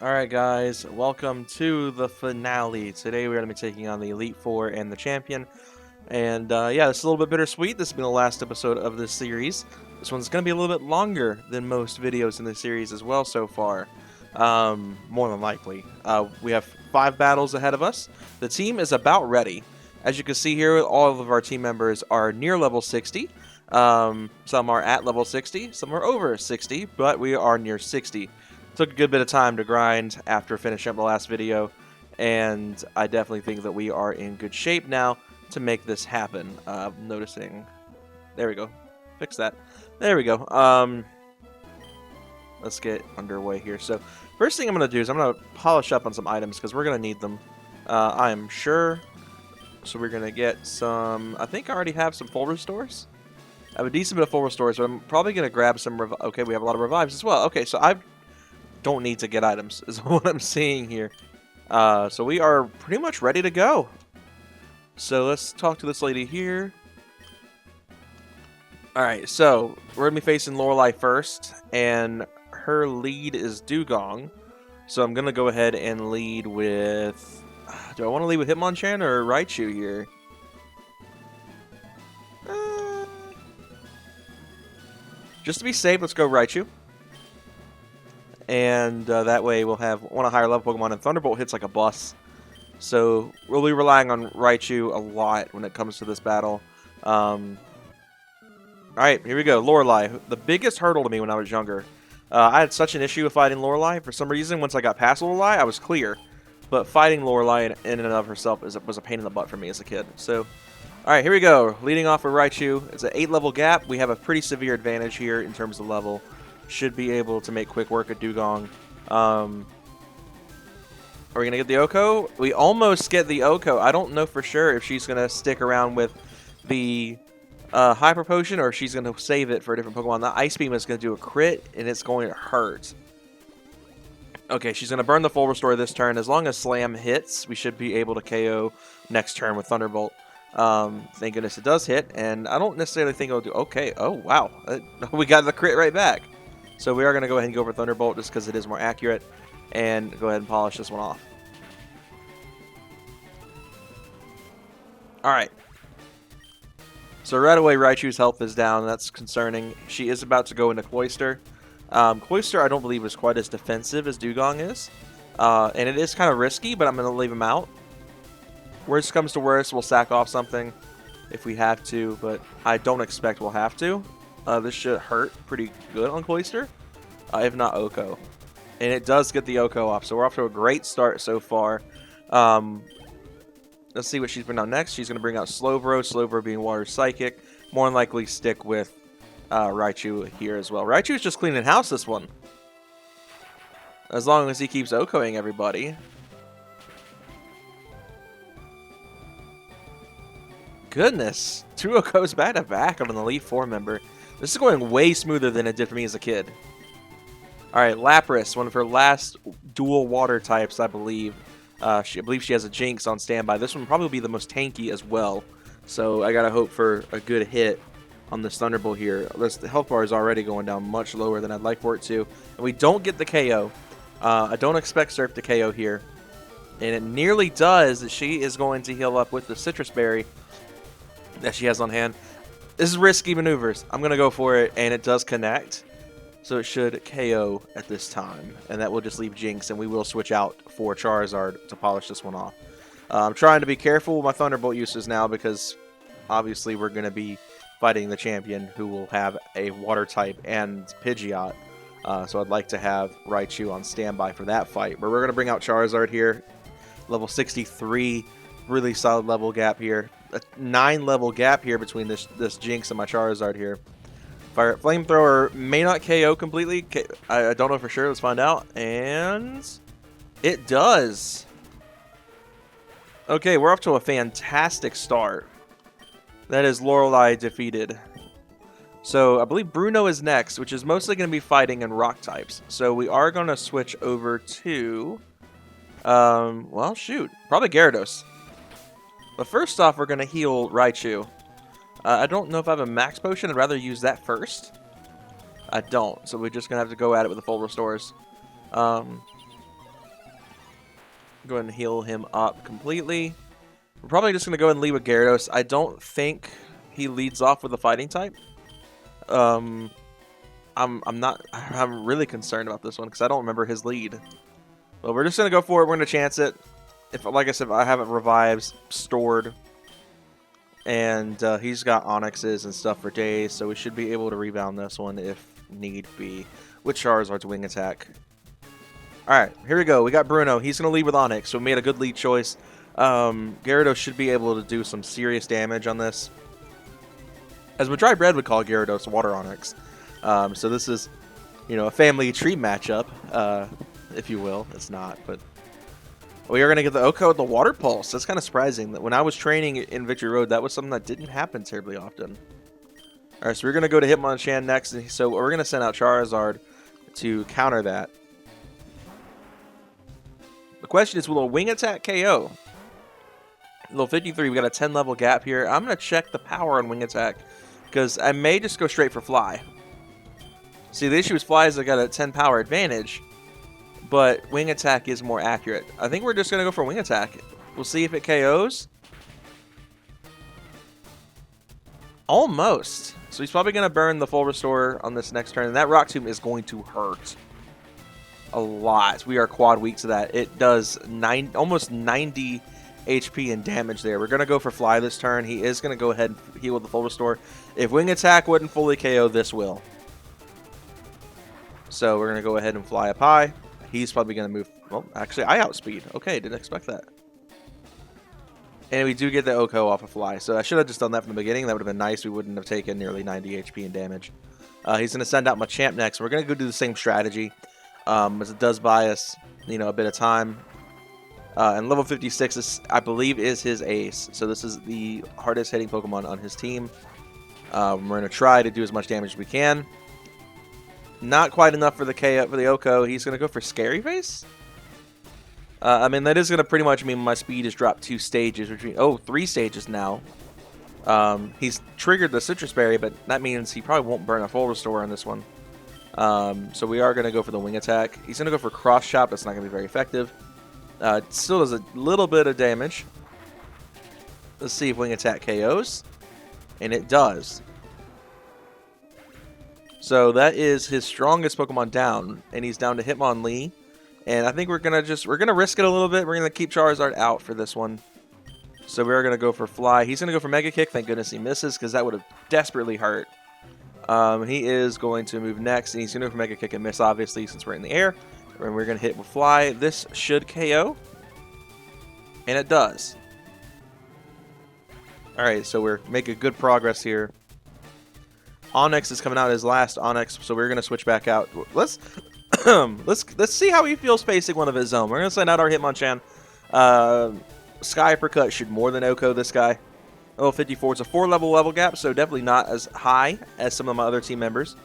Alright guys, welcome to the finale. Today we're going to be taking on the Elite Four and the Champion. And yeah, this is a little bit bittersweet. This has been the last episode of this series. This one's going to be a little bit longer than most videos in the series as well so far. More than likely. We have 5 battles ahead of us. The team is about ready. As you can see here, all of our team members are near level 60. Some are at level 60, some are over 60, but we are near 60. Took a good bit of time to grind after finishing up the last video, and I definitely think that we are in good shape now to make this happen. Noticing, there we go, fix that. There we go. Let's get underway here. So first thing I'm gonna do is I'm gonna polish up on some items because we're gonna need them. I am sure. So we're gonna get some. I think I already have some full restores. I have a decent bit of full restores, but I'm probably gonna grab some. Okay, we have a lot of revives as well. Okay, so I don't need to get items is what I'm seeing here. So we are pretty much ready to go. So let's talk to this lady here. Alright, so we're going to be facing Lorelei first, and her lead is Dugong. So I'm going to go ahead and lead with... Do I want to lead with Hitmonchan or Raichu here? Just to be safe, let's go Raichu. And that way we'll have one higher level Pokemon, and Thunderbolt hits like a bus. So we'll be relying on Raichu a lot when it comes to this battle. Alright, here we go. Lorelei. The biggest hurdle to me when I was younger. I had such an issue with fighting Lorelei. For some reason, once I got past Lorelei, I was clear. But fighting Lorelei in and of herself was a pain in the butt for me as a kid. So, alright, here we go. Leading off with Raichu. It's an 8-level gap. We have a pretty severe advantage here in terms of level. Should be able to make quick work of Dugong. Are we going to get the Oko? We almost get the Oko. I don't know for sure if she's going to stick around with the Hyper Potion or if she's going to save it for a different Pokemon. The Ice Beam is going to do a crit, and it's going to hurt. Okay, she's going to burn the full restore this turn. As long as Slam hits, we should be able to KO next turn with Thunderbolt. Thank goodness it does hit, and I don't necessarily think it'll do... Okay, oh, wow. We got the crit right back. So we are going to go ahead and go for Thunderbolt just because it is more accurate, and go ahead and polish this one off. Alright. So right away Raichu's health is down, that's concerning. She is about to go into Cloyster. Cloyster I don't believe is quite as defensive as Dugong is. And it is kind of risky, but I'm going to leave him out. Worst comes to worst, we'll sack off something if we have to, but I don't expect we'll have to. This should hurt pretty good on Cloyster, if not Oko. And it does get the Oko off, so we're off to a great start so far. Let's see what she's bringing out next. She's going to bring out Slowbro, Slowbro being Water Psychic. More than likely stick with Raichu here as well. Raichu's just cleaning house this one. As long as he keeps Okoing everybody. Goodness. 2 Okos back to back on an Elite 4 member. This is going way smoother than it did for me as a kid. Alright, Lapras, one of her last dual water types, I believe. I believe she has a Jinx on standby. This one will probably be the most tanky as well. So I gotta hope for a good hit on this Thunderbolt here. The health bar is already going down much lower than I'd like for it to. And we don't get the KO. I don't expect Surf to KO here. And it nearly does. She is going to heal up with the Citrus Berry that she has on hand. This is risky maneuvers. I'm going to go for it, and it does connect. So it should KO at this time. And that will just leave Jinx, and we will switch out for Charizard to polish this one off. I'm trying to be careful with my Thunderbolt uses now because obviously we're going to be fighting the champion who will have a Water type and Pidgeot. So I'd like to have Raichu on standby for that fight. But we're going to bring out Charizard here. Level 63. Really solid level gap here. A 9-level gap here between this Jinx and my Charizard here. Flamethrower may not KO completely. I don't know for sure. Let's find out. And it does. Okay, we're off to a fantastic start. That is Lorelei defeated. So I believe Bruno is next, which is mostly going to be fighting in rock types. So we are going to switch over to... well, shoot. Probably Gyarados. But first off, we're going to heal Raichu. I don't know if I have a max potion. I'd rather use that first. I don't, so we're just going to have to go at it with the full restores. Go ahead and heal him up completely. We're probably just going to go ahead and lead with Gyarados. I don't think he leads off with a fighting type. I'm really concerned about this one because I don't remember his lead. But we're just going to go for it. We're going to chance it. If, like I said, I have it revives stored. And he's got Onyxes and stuff for days, so we should be able to rebound this one if need be. With Charizard's wing attack. Alright, here we go. We got Bruno. He's going to lead with Onyx, so we made a good lead choice. Gyarados should be able to do some serious damage on this. As Madry Bread would call Gyarados, Water Onyx. So this is, you know, a family tree matchup, if you will. It's not, but we are going to get the OHKO with the Water Pulse. That's kind of surprising. That when I was training in Victory Road, that was something that didn't happen terribly often. Alright, so we're going to go to Hitmonchan next. And so we're going to send out Charizard to counter that. The question is, will a Wing Attack KO? Level 53, we got a 10 level gap here. I'm going to check the power on Wing Attack because I may just go straight for Fly. See, the issue is Fly is I got a 10 power advantage, but Wing Attack is more accurate. I think we're just going to go for Wing Attack. We'll see if it KOs. Almost. So he's probably going to burn the full restore on this next turn, and that Rock Tomb is going to hurt a lot. We are quad weak to that. It does almost 90 HP and damage there. We're going to go for Fly this turn. He is going to go ahead and heal with the full restore. If Wing Attack wouldn't fully KO, this will. So we're going to go ahead and fly up high. He's probably going to move. Well, actually, I outspeed. Okay, didn't expect that. And we do get the OHKO off of Fly. So I should have just done that from the beginning. That would have been nice. We wouldn't have taken nearly 90 HP and damage. He's going to send out Machamp next. We're going to go do the same strategy. As it does buy us, you know, a bit of time. And level 56, is, I believe, is his ace. So this is the hardest hitting Pokemon on his team. We're going to try to do as much damage as we can. Not quite enough for the KO for the OHKO. He's going to go for Scary Face. I mean, that is going to pretty much mean my speed has dropped 2 stages. Three stages now. He's triggered the Citrus Berry, but that means he probably won't burn a full restore on this one. So we are going to go for the Wing Attack. He's going to go for Cross Chop. That's not going to be very effective. It still does a little bit of damage. Let's see if Wing Attack KOs. And it does. So that is his strongest Pokemon down. And he's down to Hitmonlee. And I think we're going to risk it a little bit. We're going to keep Charizard out for this one. So we are going to go for Fly. He's going to go for Mega Kick. Thank goodness he misses, because that would have desperately hurt. He is going to move next, and he's going to go for Mega Kick and miss, obviously, since we're in the air. And we're going to hit with Fly. This should KO. And it does. Alright, so we're making good progress here. Onyx is coming out as last Onyx, so we're going to switch back out. Let's see how he feels facing one of his own. We're going to send out our Hitmonchan. Sky Uppercut should more than OHKO this guy. Level 54 is a 4 level gap, so definitely not as high as some of my other team members.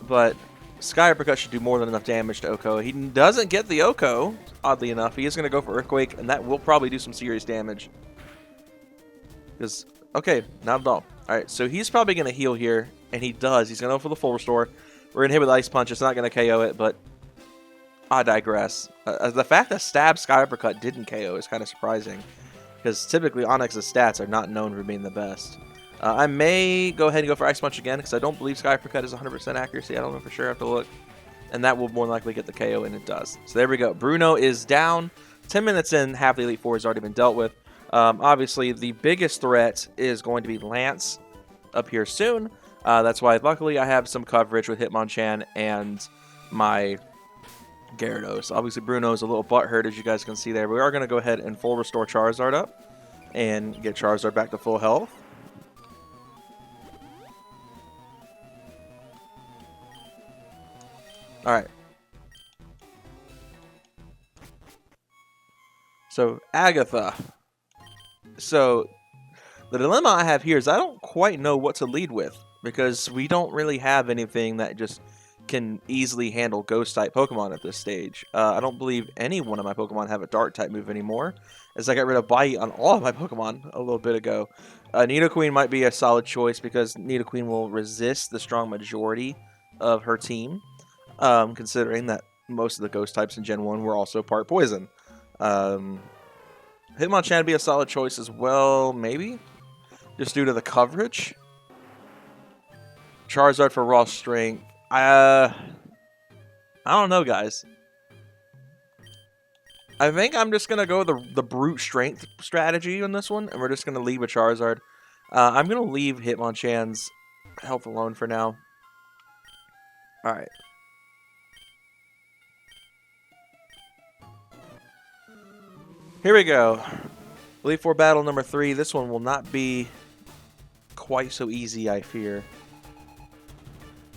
But Sky Uppercut should do more than enough damage to OHKO. He doesn't get the OHKO, oddly enough. He is going to go for Earthquake, and that will probably do some serious damage. Because, okay, not at all. Alright, so he's probably going to heal here, and he does. He's going to go for the full restore. We're going to hit with Ice Punch. It's not going to KO it, but I digress. The fact that Stab Sky Uppercut didn't KO is kind of surprising, because typically Onyx's stats are not known for being the best. I may go ahead and go for Ice Punch again, because I don't believe Sky Uppercut is 100% accuracy. I don't know for sure. I have to look. And that will more likely get the KO, and it does. So there we go. Bruno is down. 10 minutes in, half the Elite Four has already been dealt with. Obviously, the biggest threat is going to be Lance up here soon. That's why, luckily, I have some coverage with Hitmonchan and my Gyarados. Obviously, Bruno is a little butthurt, as you guys can see there. We are going to go ahead and full restore Charizard up and get Charizard back to full health. Alright. So, Agatha. So, the dilemma I have here is I don't quite know what to lead with, because we don't really have anything that just can easily handle Ghost-type Pokemon at this stage. I don't believe any one of my Pokemon have a Dark-type move anymore, as I got rid of Bite on all of my Pokemon a little bit ago. Nidoqueen might be a solid choice, because Nidoqueen will resist the strong majority of her team, considering that most of the Ghost types in Gen 1 were also part Poison. Hitmonchan would be a solid choice as well, maybe? Just due to the coverage. Charizard for raw strength. I don't know, guys. I think I'm just going to go the brute strength strategy on this one, and we're just going to leave a Charizard. I'm going to leave Hitmonchan's health alone for now. Alright. Here we go. Elite Four battle number 3. This one will not be quite so easy, I fear.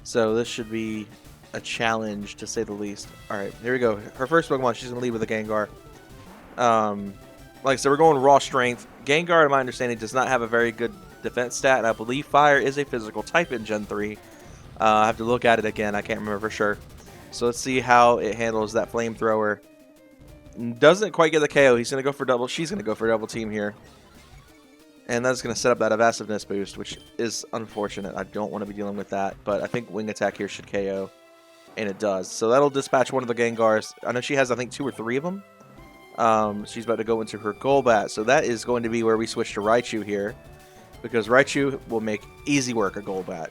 So this should be a challenge, to say the least. Alright, here we go. Her first Pokemon, she's going to lead with a Gengar. Like I said, we're going raw strength. Gengar, in my understanding, does not have a very good defense stat, and I believe Fire is a physical type in Gen 3. I have to look at it again. I can't remember for sure. So let's see how it handles that Flamethrower. Doesn't quite get the KO. He's going to go for double. She's going to go for double team here. And that's going to set up that evasiveness boost, which is unfortunate. I don't want to be dealing with that, but I think Wing Attack here should KO. And it does. So that'll dispatch one of the Gengars. I know she has, I think, 2 or 3 of them. She's about to go into her Golbat. So that is going to be where we switch to Raichu here. Because Raichu will make easy work of Golbat.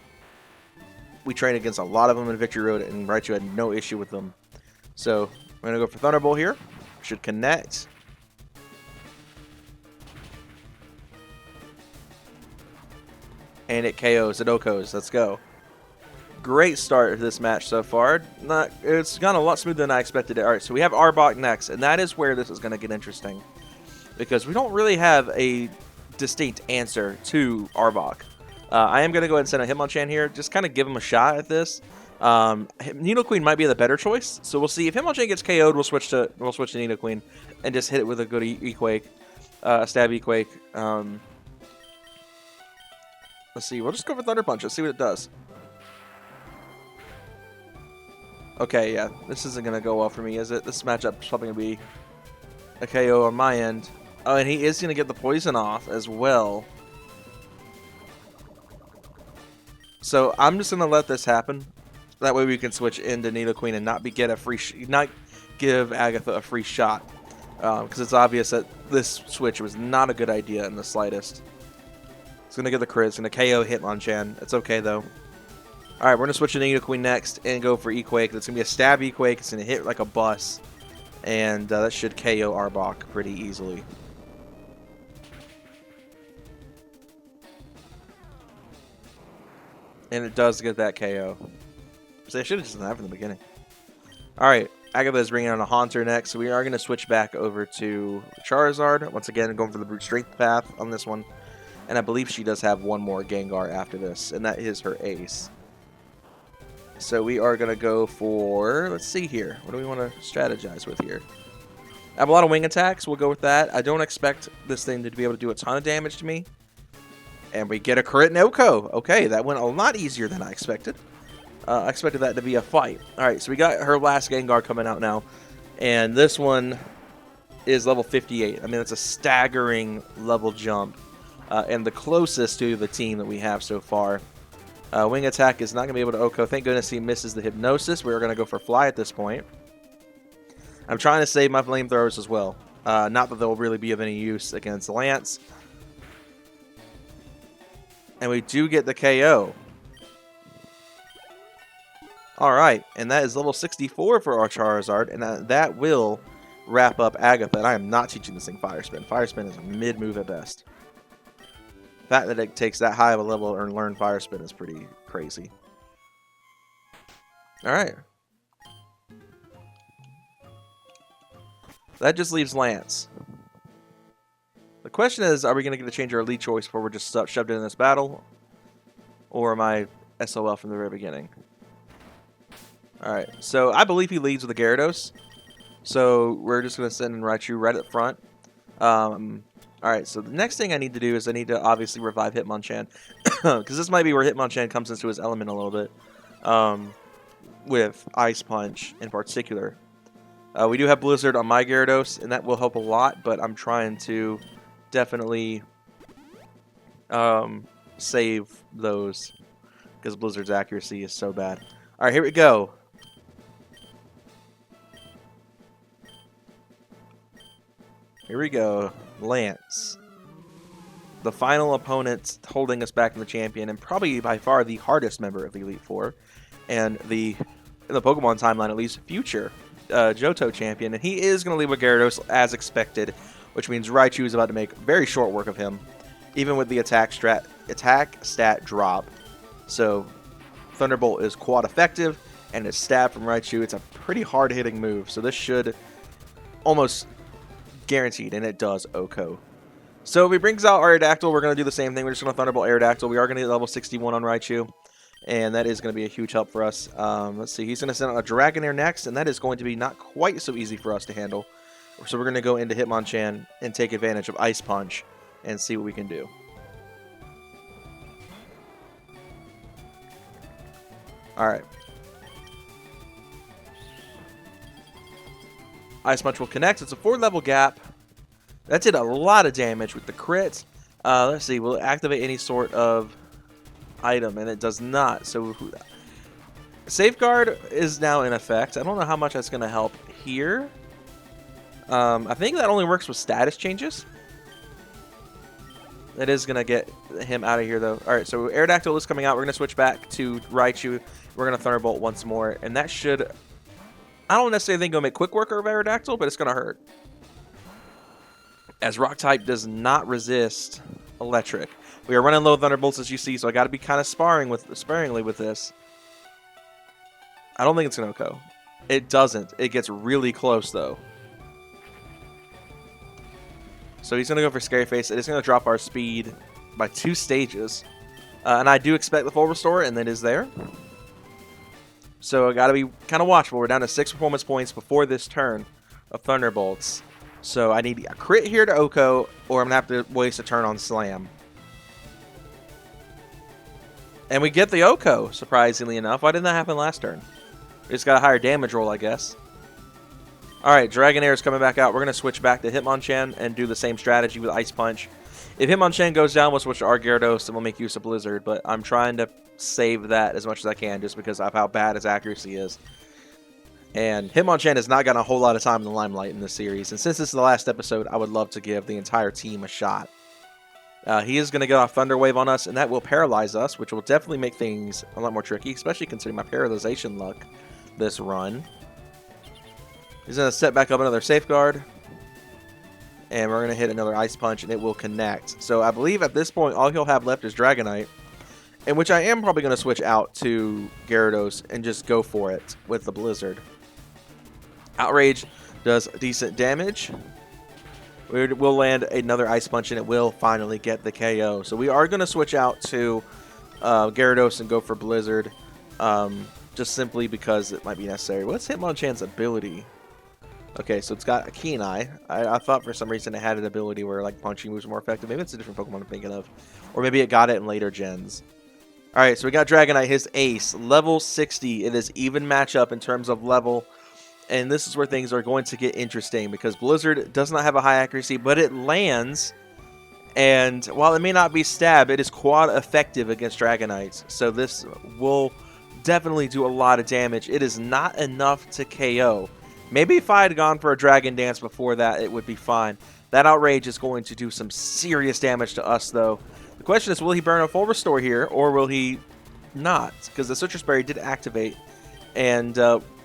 We trained against a lot of them in Victory Road, and Raichu had no issue with them. So we're going to go for Thunderbolt here. Should connect. And it KOs. It OHKOs. Let's go. Great start of this match so far. It's gone a lot smoother than I expected it. Alright, so we have Arbok next, and that is where this is going to get interesting. Because we don't really have a distinct answer to Arbok. I am going to go ahead and send a Hitmonchan here. Just kind of give him a shot at this. Nidoqueen might be the better choice. So we'll see. If Hitmonchan gets KO'd, we'll switch to Nidoqueen and just hit it with a good E-Quake. Stab E-Quake. Let's see. We'll just go for Thunder Punch. Let's see what it does. Okay, yeah. This isn't going to go well for me, is it? This matchup is probably going to be a KO on my end. Oh, and he is going to get the poison off as well. So I'm just going to let this happen. That way we can switch into Nidoqueen and not give Agatha a free shot. Because it's obvious that this switch was not a good idea in the slightest. It's going to get the crit. It's going to KO Hitmonchan. It's okay, though. Alright, we're going to switch to Nidoqueen next and go for E-Quake. That's going to be a stab E-Quake. It's going to hit like a bus. And that should KO Arbok pretty easily. And it does get that KO. So I should have just done that from the beginning. Alright, Agatha is bringing on a Haunter next. So we are going to switch back over to Charizard. Once again, going for the brute strength path on this one. And I believe she does have one more Gengar after this. And that is her ace. So we are going to go for... Let's see here. What do we want to strategize with here? I have a lot of wing attacks. We'll go with that. I don't expect this thing to be able to do a ton of damage to me. And we get a crit and OHKO. Okay, that went a lot easier than I expected. I expected that to be a fight. Alright, so we got her last Gengar coming out now. And this one is level 58. I mean, it's a staggering level jump. And the closest to the team that we have so far. Wing Attack is not going to be able to OHKO. Thank goodness he misses the Hypnosis. We're going to go for Fly at this point. I'm trying to save my Flamethrowers as well. Not that they'll really be of any use against Lance. And we do get the KO. Alright, and that is level 64 for our Charizard, and that will wrap up Agatha. And I am not teaching this thing Fire Spin. Fire Spin is a mid-move at best. The fact that it takes that high of a level or learn Fire Spin is pretty crazy. Alright. That just leaves Lance. The question is, are we going to get to change our lead choice before we're just shoved in this battle? Or am I SOL from the very beginning? Alright, so I believe he leads with a Gyarados. So we're just going to send in Raichu right up front. Alright, so the next thing I need to do is I need to obviously revive Hitmonchan. Because this might be where Hitmonchan comes into his element a little bit. With Ice Punch in particular. We do have Blizzard on my Gyarados, and that will help a lot, but I'm trying to definitely save those. Because Blizzard's accuracy is so bad. Alright, here we go. Here we go. Lance. The final opponent holding us back from the champion, and probably by far the hardest member of the Elite Four, and in the Pokemon timeline at least, future Johto champion. And he is going to leave with Gyarados as expected, which means Raichu is about to make very short work of him, even with the attack stat drop. So Thunderbolt is quad effective, and it's stab from Raichu. It's a pretty hard hitting move, so this should almost guaranteed, and it does OHKO. So if he brings out Aerodactyl, we're going to do the same thing. We're just going to Thunderbolt Aerodactyl. We are going to get level 61 on Raichu, and that is going to be a huge help for us. Let's see. He's going to send out a Dragonair next, and that is going to be not quite so easy for us to handle. So we're going to go into Hitmonchan and take advantage of Ice Punch and see what we can do. All right. Ice Punch will connect. It's a 4-level gap. That did a lot of damage with the crit. Let's see. Will it activate any sort of item? And it does not. So Safeguard is now in effect. I don't know how much that's going to help here. I think that only works with status changes. That is going to get him out of here, though. All right, so Aerodactyl is coming out. We're going to switch back to Raichu. We're going to Thunderbolt once more. And that should... I don't necessarily think it'll make quick work of Aerodactyl, but it's going to hurt. As Rock type does not resist Electric. We are running low Thunderbolts, as you see, so I got to be kind of sparingly with this. I don't think it's going to go. It doesn't. It gets really close, though. So he's going to go for Scary Face. It is going to drop our speed by 2 stages. And I do expect the full restore, and that is there. So I got to be kind of watchful. We're down to 6 performance points before this turn of Thunderbolts. So I need a crit here to OHKO, or I'm going to have to waste a turn on Slam. And we get the OHKO, surprisingly enough. Why didn't that happen last turn? We just got a higher damage roll, I guess. Alright, Dragonair is coming back out. We're going to switch back to Hitmonchan and do the same strategy with Ice Punch. If Hitmonchan goes down, we'll switch to our Gyarados and we'll make use of Blizzard. But I'm trying to save that as much as I can just because of how bad his accuracy is. And Hitmonchan has not gotten a whole lot of time in the limelight in this series. And since this is the last episode, I would love to give the entire team a shot. He is going to get off Thunder Wave on us, and that will paralyze us, which will definitely make things a lot more tricky, especially considering my paralyzation luck this run. He's going to set back up another Safeguard. And we're going to hit another Ice Punch, and it will connect. So I believe at this point, all he'll have left is Dragonite. In which I am probably going to switch out to Gyarados and just go for it with the Blizzard. Outrage does decent damage. We'll land another Ice Punch, and it will finally get the KO. So we are going to switch out to Gyarados and go for Blizzard. Just simply because it might be necessary. What's Hitmonchan's ability? Okay, so it's got a Keen Eye. I thought for some reason it had an ability where like punching moves are more effective. Maybe it's a different Pokemon I'm thinking of. Or maybe it got it in later gens. Alright, so we got Dragonite, his ace. Level 60. It is even matchup in terms of level. And this is where things are going to get interesting because Blizzard does not have a high accuracy, but it lands. And while it may not be stab, it is quad effective against Dragonites. So this will definitely do a lot of damage. It is not enough to KO. Maybe if I had gone for a Dragon Dance before that, it would be fine. That Outrage is going to do some serious damage to us, though. The question is, will he burn a full restore here, or will he not? Because the Citrus Berry did activate, and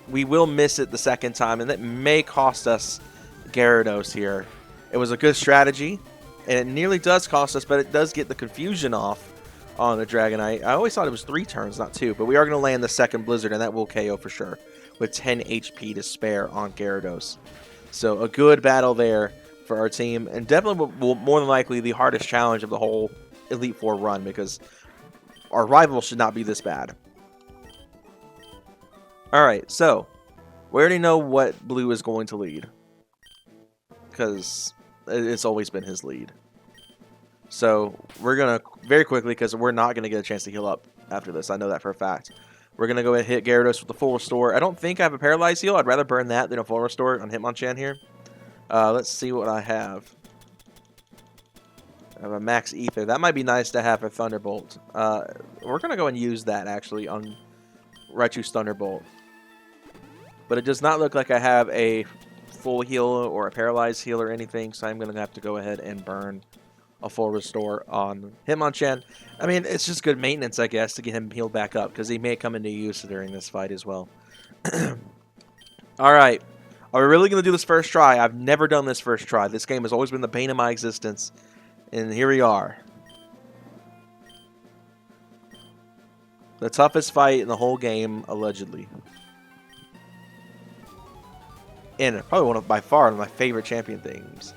we will miss it the second time, and that may cost us Gyarados here. It was a good strategy, and it nearly does cost us, but it does get the confusion off on the Dragonite. I always thought it was 3 turns, not 2, but we are going to land the second Blizzard, and that will KO for sure, with 10 HP to spare on Gyarados. So a good battle there for our team, and definitely will more than likely the hardest challenge of the whole Elite Four run, because our rival should not be this bad. Alright, so we already know what Blue is going to lead, because it's always been his lead. So we're going to, very quickly, because we're not going to get a chance to heal up after this. I know that for a fact. We're going to go ahead and hit Gyarados with the full restore. I don't think I have a paralyzed heal. I'd rather burn that than a full restore on Hitmonchan here. Let's see what I have. I have a max ether. That might be nice to have for Thunderbolt. We're going to go and use that, actually, on Raichu's Thunderbolt. But it does not look like I have a full heal or a paralyzed heal or anything, so I'm going to have to go ahead and burn a full restore on Hitmonchan. I mean, it's just good maintenance, I guess, to get him healed back up, because he may come into use during this fight as well. Alright. Are we really going to do this first try? I've never done this first try. This game has always been the bane of my existence. And here we are. The toughest fight in the whole game, allegedly. And probably by far one of my favorite champion things.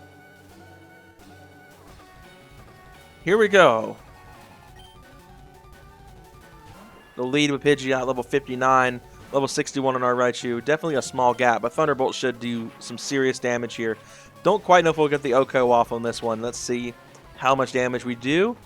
Here we go. The lead with Pidgeot, level 59, level 61 on our Raichu. Definitely a small gap, but Thunderbolt should do some serious damage here. Don't quite know if we'll get the Oko off on this one. Let's see how much damage we do.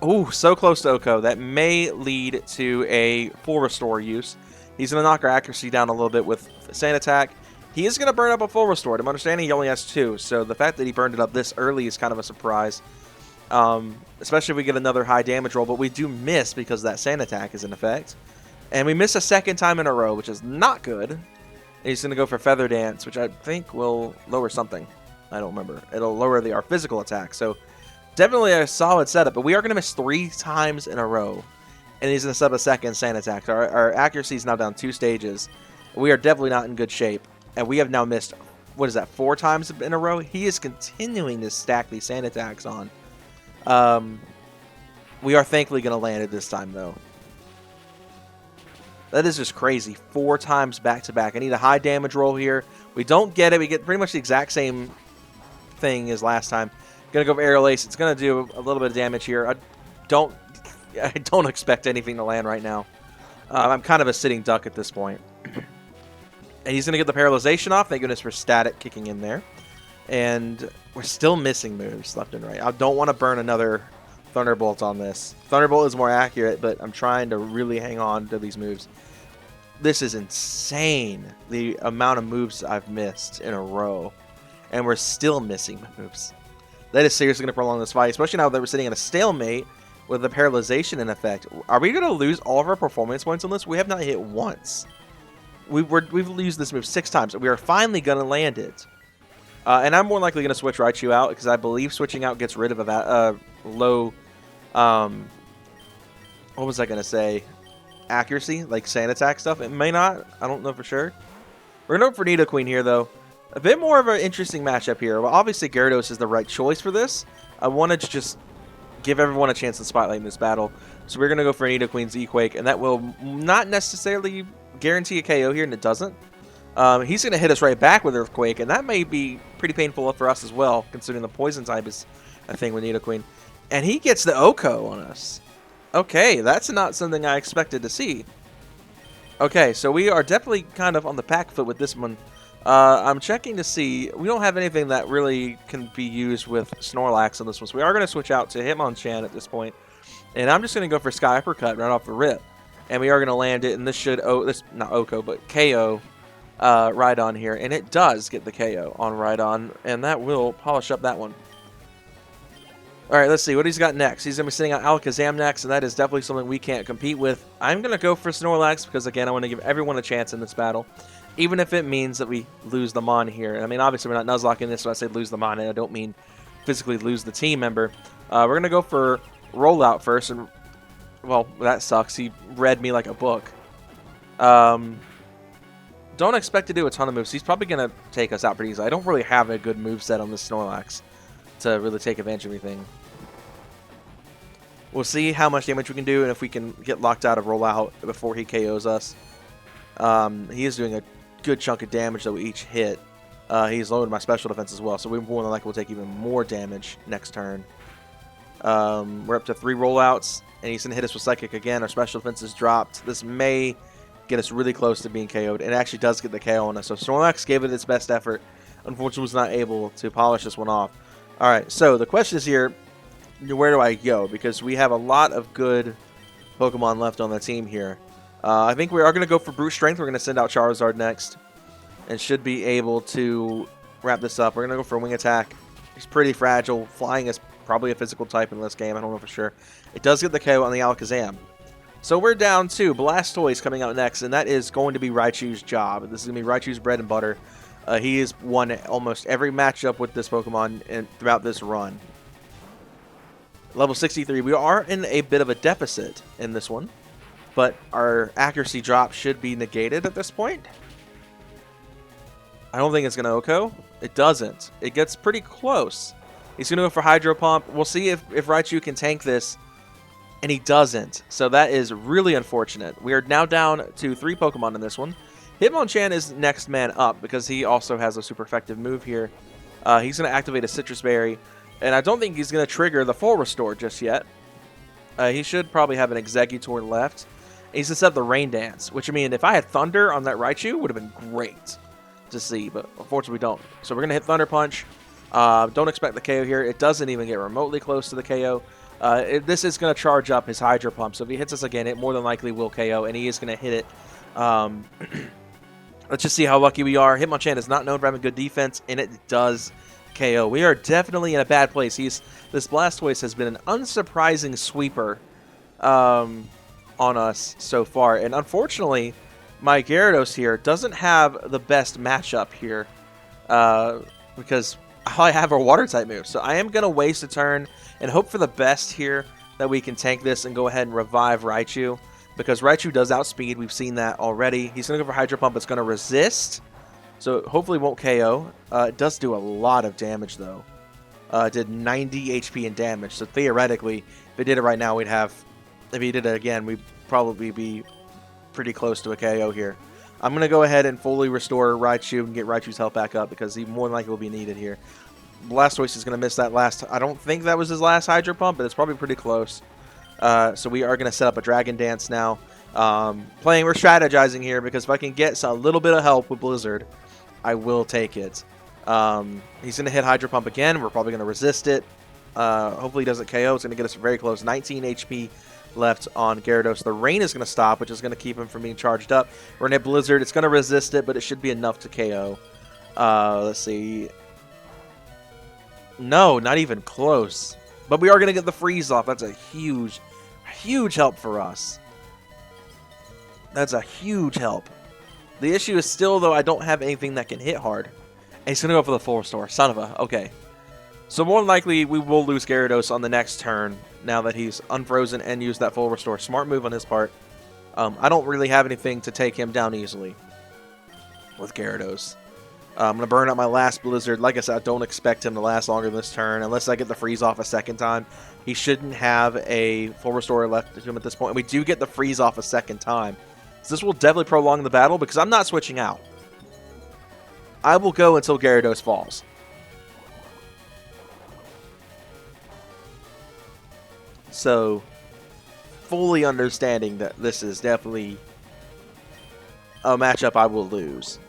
Ooh, so close to Oko. That may lead to a full restore use. He's going to knock our accuracy down a little bit with Sand Attack. He is going to burn up a full restore. To my understanding, he only has 2. So the fact that he burned it up this early is kind of a surprise. Especially if we get another high damage roll. But we do miss because that Sand Attack is in effect. And we miss a second time in a row, which is not good. And he's going to go for Feather Dance, which I think will lower something. I don't remember. It'll lower our physical attack. So definitely a solid setup, but we are going to miss 3 times in a row. And he's going to set up a second Sand Attack. Our accuracy is now down 2 stages. We are definitely not in good shape. And we have now missed, what is that, 4 times in a row? He is continuing to stack these Sand Attacks on. We are thankfully going to land it this time, though. That is just crazy. 4 times back-to-back. I need a high damage roll here. We don't get it. We get pretty much the exact same thing as last time. Gonna go for Aerial Ace. It's gonna do a little bit of damage here. I don't expect anything to land right now. I'm kind of a sitting duck at this point. And he's gonna get the paralyzation off. Thank goodness for static kicking in there. And we're still missing moves left and right. I don't want to burn another Thunderbolt on this. Thunderbolt is more accurate, but I'm trying to really hang on to these moves. This is insane, the amount of moves I've missed in a row. And we're still missing moves. That is seriously going to prolong this fight, especially now that we're sitting in a stalemate with the paralyzation in effect. Are we going to lose all of our performance points on this? We have not hit once. We've used this move 6 times. We are finally going to land it. And I'm more likely going to switch Raichu out because I believe switching out gets rid of a low... what was I going to say? Accuracy, like Sand Attack stuff. It may not. I don't know for sure. We're going to go for Nidoqueen here, though. A bit more of an interesting matchup here. Well, obviously, Gyarados is the right choice for this. I wanted to just give everyone a chance to spotlight in this battle. So we're going to go for Nidoqueen's E-Quake, and that will not necessarily guarantee a KO here, and it doesn't. He's going to hit us right back with Earthquake, and that may be pretty painful for us as well, considering the poison type is a thing with Nidoqueen. And he gets the Oko on us. Okay, that's not something I expected to see. Okay, so we are definitely kind of on the back foot with this one. I'm checking to see. We don't have anything that really can be used with Snorlax on this one, so we are going to switch out to Hitmonchan at this point. And I'm just going to go for Sky Uppercut right off the rip. And we are going to land it, and this should, this not Oko, but KO Rhydon here. And it does get the KO on Rhydon, and that will polish up that one. Alright, let's see what he's got next. He's going to be sitting on Alakazam next, and that is definitely something we can't compete with. I'm going to go for Snorlax because, again, I want to give everyone a chance in this battle. Even if it means that we lose them on here. I mean, obviously, we're not Nuzlocking this, so I say lose them on, and I don't mean physically lose the team member. We're going to go for Rollout first, and, well, that sucks. He read me like a book. Don't expect to do a ton of moves. He's probably going to take us out pretty easily. I don't really have a good moveset on this Snorlax to really take advantage of anything. We'll see how much damage we can do, and if we can get locked out of Rollout before he KOs us. He is doing a good chunk of damage that we each hit. He's lowered my special defense as well, so we more than likely will take even more damage next turn. We're up to 3 rollouts, and he's going to hit us with Psychic again. Our special defense is dropped. This may get us really close to being KO'd. It actually does get the KO on us. So Snorlax gave it its best effort. Unfortunately, was not able to polish this one off. Alright, so the question is here, where do I go? Because we have a lot of good Pokemon left on the team here. I think we are going to go for Brute Strength. We're going to send out Charizard next. And should be able to wrap this up. We're going to go for Wing Attack. He's pretty fragile. Flying is probably a physical type in this game. I don't know for sure. It does get the KO on the Alakazam. So we're down to Blastoise coming out next. And that is going to be Raichu's job. This is going to be Raichu's bread and butter. He has won almost every matchup with this Pokemon throughout this run. Level 63. We are in a bit of a deficit in this one, but our accuracy drop should be negated at this point. I don't think it's going to Oko. It doesn't. It gets pretty close. He's going to go for Hydro Pump. We'll see if Raichu can tank this, and he doesn't. So that is really unfortunate. We are now down to 3 Pokemon in this one. Hitmonchan is next man up because he also has a super effective move here. He's going to activate a Citrus Berry, and I don't think he's going to trigger the full restore just yet. He should probably have an Exeggutor left. He's going to set the Rain Dance, which I mean, if I had Thunder on that Raichu, would have been great to see, but unfortunately we don't. So we're going to hit Thunder Punch. Don't expect the KO here. It doesn't even get remotely close to the KO. This is going to charge up his Hydro Pump, so if he hits us again, it more than likely will KO, and he is going to hit it. Let's just see how lucky we are. Hitmonchan is not known for having good defense, and it does KO. We are definitely in a bad place. This Blastoise has been an unsurprising sweeper on us so far, and unfortunately, my Gyarados here doesn't have the best matchup here because all I have are Water-type moves. So I am going to waste a turn and hope for the best here that we can tank this and go ahead and revive Raichu. Because Raichu does outspeed. We've seen that already. He's going to go for Hydro Pump. It's going to resist. So hopefully it won't KO. It does do a lot of damage, though. It did 90 HP in damage. So theoretically, if it did it right now, we'd have... If he did it again, we'd probably be pretty close to a KO here. I'm going to go ahead and fully restore Raichu and get Raichu's health back up because he more than likely will be needed here. Blastoise is going to miss that last... I don't think that was his last Hydro Pump, but it's probably pretty close. So we are going to set up a Dragon Dance now. We're strategizing here because if I can get a little bit of help with Blizzard, I will take it. He's going to hit Hydro Pump again. We're probably going to resist it. Hopefully he doesn't KO. It's going to get us very close. 19 HP left on Gyarados. The Rain is going to stop, which is going to keep him from being charged up. We're going to hit Blizzard. It's going to resist it, but it should be enough to KO. Let's see. No, not even close. But we are going to get the freeze off. That's a huge, huge help for us. That's a huge help. The issue is still, though, I don't have anything that can hit hard. And he's going to go for the full restore. Son of a... Okay. So more than likely, we will lose Gyarados on the next turn now that he's unfrozen and used that full restore. Smart move on his part. I don't really have anything to take him down easily with Gyarados. I'm going to burn up my last Blizzard. Like I said, I don't expect him to last longer than this turn unless I get the freeze off a second time. He shouldn't have a full restore left to him at this point. And we do get the freeze off a second time. So this will definitely prolong the battle because I'm not switching out. I will go until Gyarados falls. So, fully understanding that this is definitely a matchup I will lose.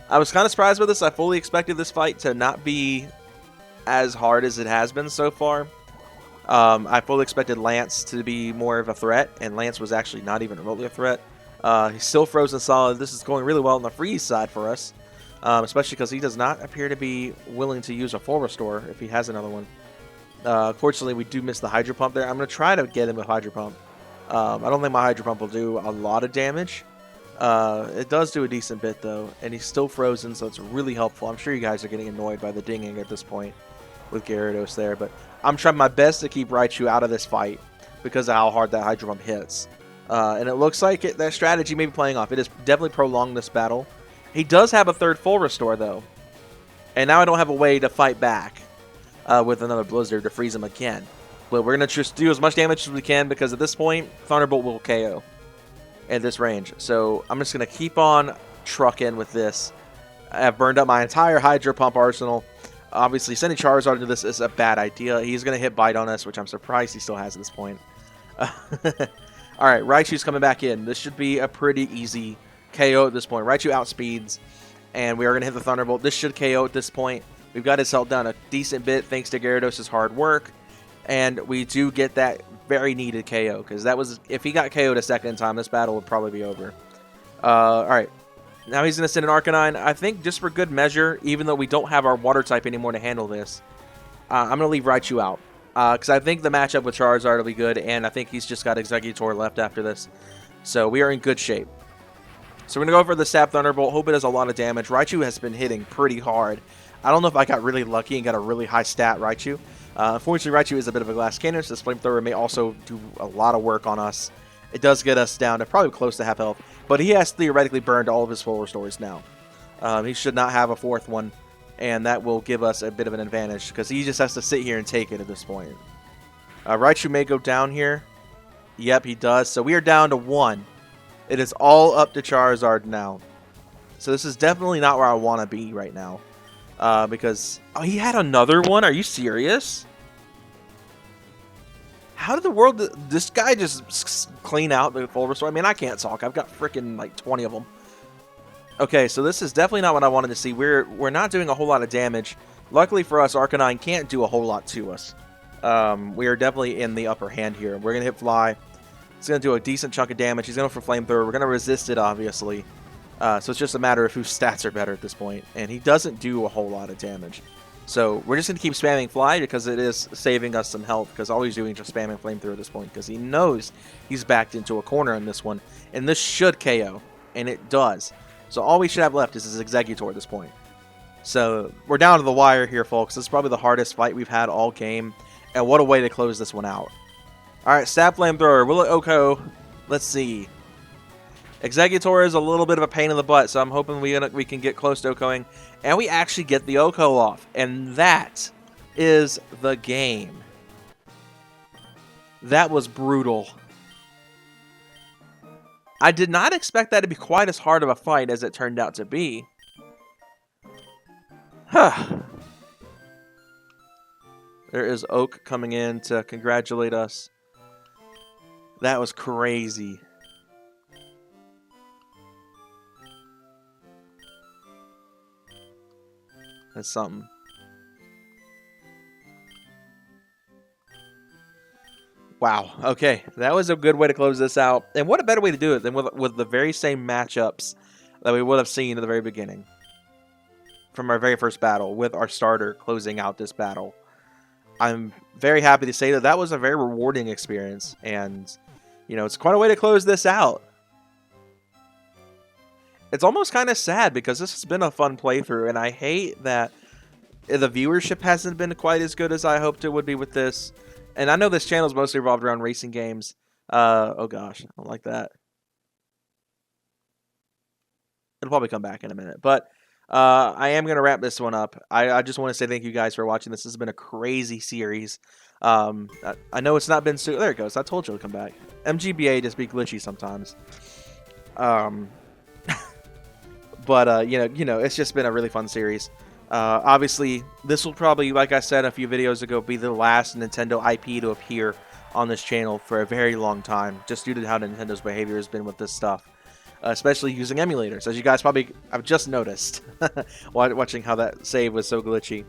I was kind of surprised with this. I fully expected this fight to not be as hard as it has been so far. I fully expected Lance to be more of a threat, and Lance was actually not even remotely a threat. He's still frozen solid. This is going really well on the freeze side for us, especially because he does not appear to be willing to use a full restore if he has another one. Fortunately, we do miss the Hydro Pump there. I'm going to try to get him with Hydro Pump. I don't think my Hydro Pump will do a lot of damage. It does do a decent bit, though, and he's still frozen, so it's really helpful. I'm sure you guys are getting annoyed by the dinging at this point with Gyarados there, but I'm trying my best to keep Raichu out of this fight because of how hard that Hydro Pump hits. And it looks like that strategy may be playing off. It has definitely prolonged this battle. He does have a third full restore, though, and now I don't have a way to fight back with another Blizzard to freeze him again. But we're going to just do as much damage as we can because at this point, Thunderbolt will KO at this range. So I'm just going to keep on trucking with this. I've burned up my entire Hydro Pump arsenal. Obviously, sending Charizard into this is a bad idea. He's going to hit Bite on us, which I'm surprised he still has at this point. Alright, Raichu's coming back in. This should be a pretty easy KO at this point. Raichu outspeeds, and we are going to hit the Thunderbolt. This should KO at this point. We've got his health down a decent bit thanks to Gyarados' hard work, and we do get that very needed KO, because that was, if he got KO'd a second time, this battle would probably be over. Alright, now he's going to send an Arcanine. I think just for good measure, even though we don't have our Water type anymore to handle this, I'm going to leave Raichu out. Because I think the matchup with Charizard will be good, and I think he's just got Exeggutor left after this. So we are in good shape. So we're going to go for the Sap Thunderbolt. Hope it does a lot of damage. Raichu has been hitting pretty hard. I don't know if I got really lucky and got a really high stat Raichu. Unfortunately, Raichu is a bit of a glass cannon, so this Flamethrower may also do a lot of work on us. It does get us down to probably close to half health, but he has theoretically burned all of his full restores now. He should not have a fourth one, and that will give us a bit of an advantage, because he just has to sit here and take it at this point. Raichu may go down here. Yep, he does. So we are down to 1. It is all up to Charizard now. So this is definitely not where I want to be right now. Because... Oh, he had another one? Are you serious? How did the world... This guy just clean out the full restore? I mean, I can't talk. I've got freaking like 20 of them. Okay, so this is definitely not what I wanted to see. We're not doing a whole lot of damage. Luckily for us, Arcanine can't do a whole lot to us. We are definitely in the upper hand here. We're going to hit Fly. It's going to do a decent chunk of damage. He's going to go for Flamethrower. We're going to resist it, obviously. So it's just a matter of whose stats are better at this point. And he doesn't do a whole lot of damage. So we're just going to keep spamming Fly because it is saving us some health. Because all he's doing is just spamming Flamethrower at this point. Because he knows he's backed into a corner in this one. And this should KO. And it does. So all we should have left is his Exeggutor at this point. So we're down to the wire here, folks. This is probably the hardest fight we've had all game. And what a way to close this one out. Alright, Sap Flamethrower. Will it OHKO? Let's see. Exeggutor is a little bit of a pain in the butt, so I'm hoping we can get close to OHKOing. And we actually get the OHKO off. And that is the game. That was brutal. I did not expect that to be quite as hard of a fight as it turned out to be. Huh. There is Oak coming in to congratulate us. That was crazy. That's something. Wow. Okay. That was a good way to close this out. And what a better way to do it than with the very same matchups that we would have seen at the very beginning. From our very first battle, with our starter closing out this battle. I'm very happy to say that that was a very rewarding experience. And, you know, it's quite a way to close this out. It's almost kind of sad because this has been a fun playthrough. And I hate that the viewership hasn't been quite as good as I hoped it would be with this. And I know this channel is mostly revolved around racing games. Oh gosh, I don't like that. It'll probably come back in a minute. But I am going to wrap this one up. I just want to say thank you guys for watching. This has been a crazy series. I know it's not been... There it goes. I told you it'll come back. MGBA just be glitchy sometimes. But, you know, it's just been a really fun series. Obviously, this will probably, like I said a few videos ago, be the last Nintendo IP to appear on this channel for a very long time, just due to how Nintendo's behavior has been with this stuff, especially using emulators, as you guys probably have just noticed, watching how that save was so glitchy.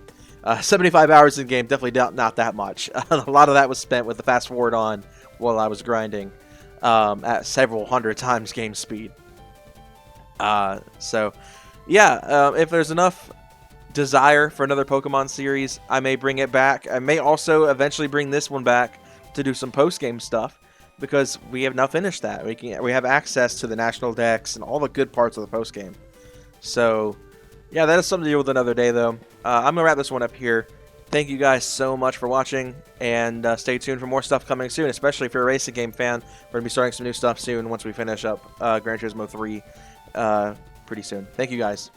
75 hours in game, definitely not that much. A lot of that was spent with the fast forward on while I was grinding at several hundred times game speed. So, yeah, if there's enough desire for another Pokemon series, I may bring it back. I may also eventually bring this one back to do some post-game stuff, because we have now finished that. We have access to the National Dex and all the good parts of the post-game. So, yeah, that is something to deal with another day, though. I'm going to wrap this one up here. Thank you guys so much for watching, and stay tuned for more stuff coming soon, especially if you're a racing game fan. We're going to be starting some new stuff soon once we finish up Gran Turismo 3 pretty soon. Thank you guys.